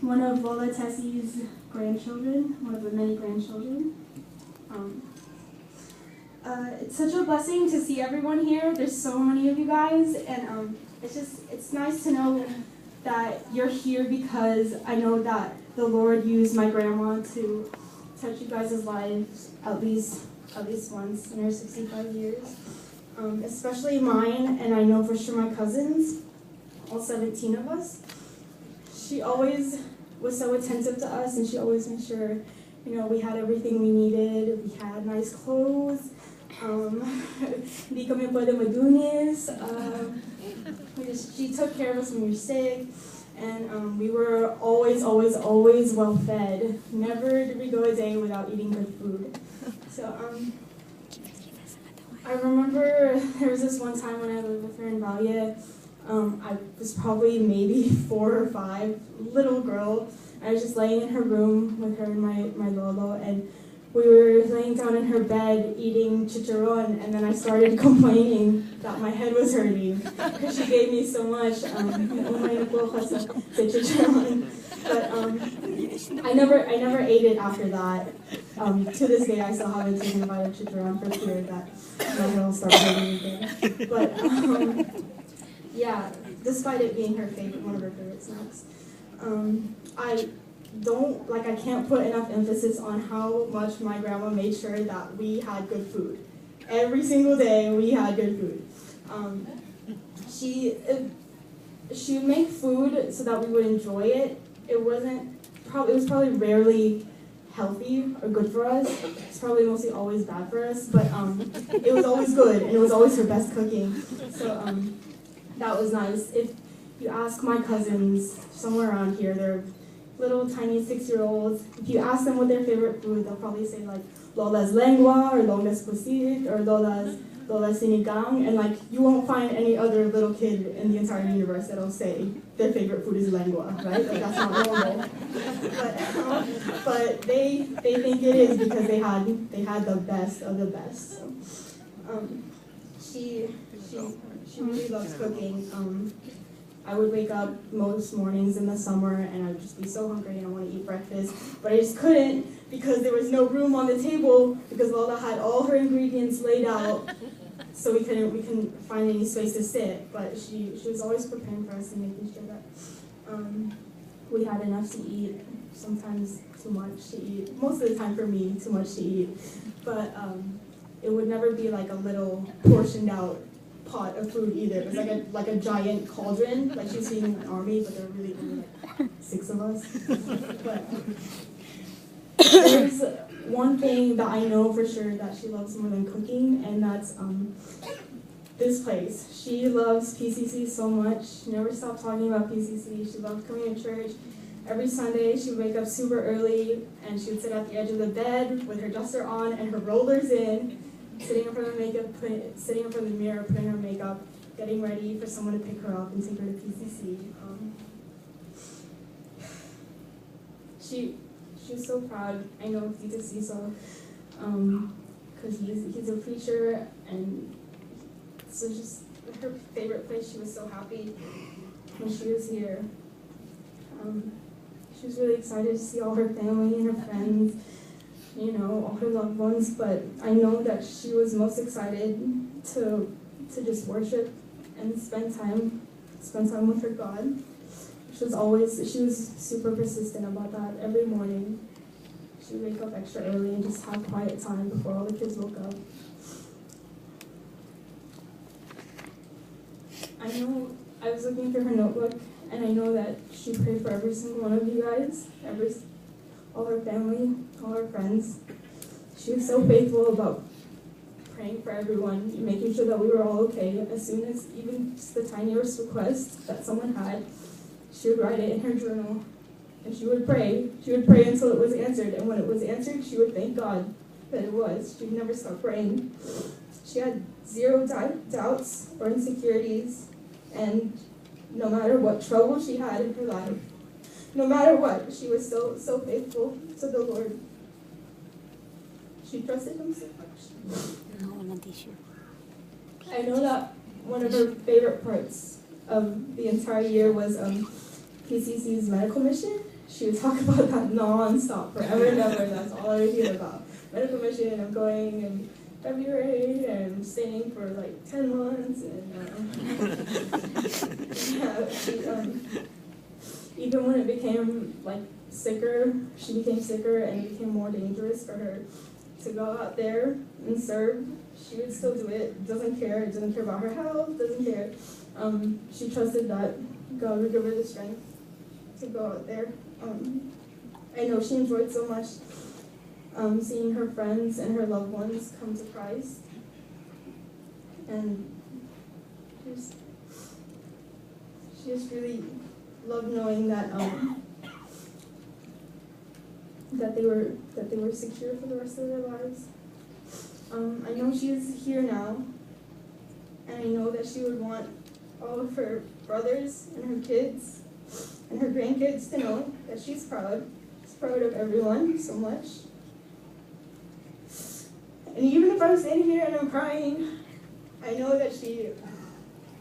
one of Lola Tessie's grandchildren, one of the many grandchildren. It's such a blessing to see everyone here. There's so many of you guys, and it's nice to know that you're here because I know that the Lord used my grandma to touch you guys' lives at least once in her 65 years. Especially mine, and I know for sure my cousins, all 17 of us. She always was so attentive to us, and she always made sure, we had everything we needed. We had nice clothes. Hindi kami pwede madunis. She took care of us when we were sick, and we were always well fed. Never did we go a day without eating good food. So I remember there was this one time when I lived with her in Valle. I was probably maybe 4 or 5, little girl. I was just laying in her room with her and my lolo, and we were laying down in her bed eating chicharron, and then I started complaining that my head was hurting because she gave me so much chicharron. But I never ate it after that. To this day, I still haven't taken a bite of chicharron for fear that my head will start hurting again. But yeah, despite it being one of her favorite snacks, I can't put enough emphasis on how much my grandma made sure that we had good food. Every single day we had good food. She would make food so that we would enjoy it. It was probably rarely healthy or good for us. It's probably mostly always bad for us, but it was always good, and it was always her best cooking. So that was nice. If you ask my cousins somewhere around here, they're little tiny 6-year-olds. If you ask them what their favorite food, they'll probably say like Lola's lengua or Lola's pusit or Lola's sinigang, and you won't find any other little kid in the entire universe that'll say their favorite food is lengua, right? That's not normal. But they think it is because they had the best of the best. So, she really loves cooking. I would wake up most mornings in the summer and I would just be so hungry and I want to eat breakfast, but I just couldn't because there was no room on the table because Lola had all her ingredients laid out, so we couldn't find any space to sit. But she was always preparing for us and making sure that we had enough to eat. Sometimes too much to eat. Most of the time for me, too much to eat. But it would never be like a little portioned out pot of food either. It was like a giant cauldron, like she was feeding an army, but there were really only like 6 of us. But there's one thing that I know for sure that she loves more than cooking, and that's this place. She loves PCC so much. She never stopped talking about PCC. She loved coming to church. Every Sunday, she would wake up super early, and she would sit at the edge of the bed with her duster on and her rollers in, sitting in front of the mirror, putting her makeup, getting ready for someone to pick her up and take her to PCC. She was so proud. I know of Tita Cecil, because he's a preacher, and so just her favorite place. She was so happy when she was here. She was really excited to see all her family and her friends, all her loved ones, but I know that she was most excited to just worship and spend time with her God. She was super persistent about that. Every morning, she would wake up extra early and just have quiet time before all the kids woke up. I was looking through her notebook, and I know that she prayed for every single one of you guys, all her family, all her friends. She was so faithful about praying for everyone, making sure that we were all okay. As soon as even just the tiniest request that someone had, she would write it in her journal, and she would pray. She would pray until it was answered, and when it was answered, she would thank God that it was. She would never stop praying. She had zero doubts or insecurities, and no matter what trouble she had in her life, no matter what, she was so faithful to the Lord. She trusted him so much. I know that one of her favorite parts of the entire year was PCC's medical mission, she would talk about that non-stop, forever and ever. That's all I would hear about. Medical mission, I'm going in February, and I'm staying for like 10 months, and even when it became like sicker, she became sicker and it became more dangerous for her to go out there and serve. She would still do it, doesn't care about her health, doesn't care. She trusted that God would give her the strength to go out there. I know she enjoyed so much seeing her friends and her loved ones come to Christ. And she just really loved knowing that that they were secure for the rest of their lives. I know she is here now, and I know that she would want all of her brothers and her kids and her grandkids to know that she's proud. She's proud of everyone so much. And even if I'm standing here and I'm crying, I know that she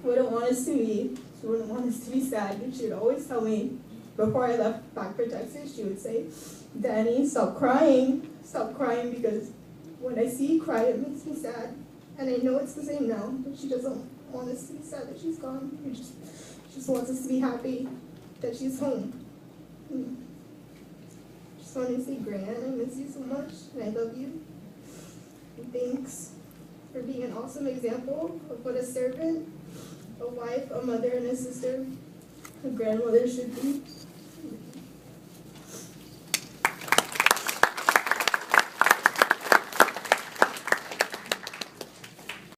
wouldn't want us to be sad. And she would always tell me, before I left back for Texas, she would say, Dani, stop crying, because when I see you cry, it makes me sad. And I know it's the same now, but she doesn't want us to be sad that she's gone. She just wants us to be happy that she's home. Just want to say, Gran, I miss you so much, and I love you. And thanks for being an awesome example of what a servant, a wife, a mother, and a sister, a grandmother should be.